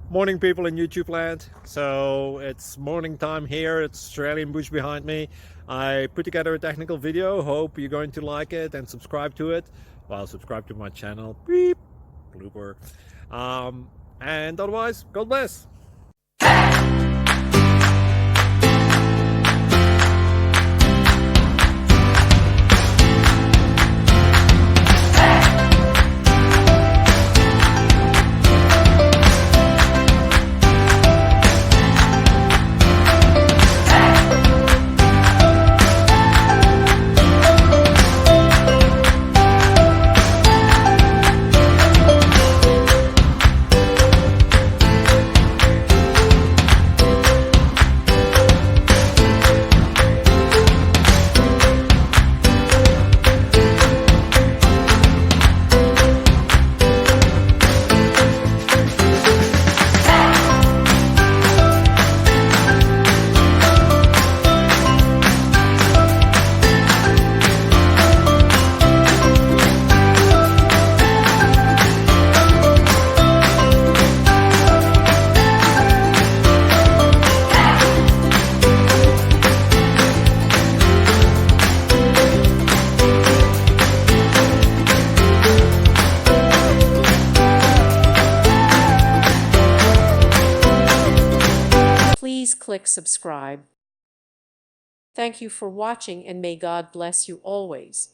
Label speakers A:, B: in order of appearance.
A: Morning, people in YouTube land. So it's morning time here. It's Australian bush behind me. I put together a technical video. Hope you're going to like it and subscribe to it. Well, subscribe to my channel. Beep. Blooper. And otherwise, God bless.
B: Please click subscribe. Thank you for watching and may God bless you always.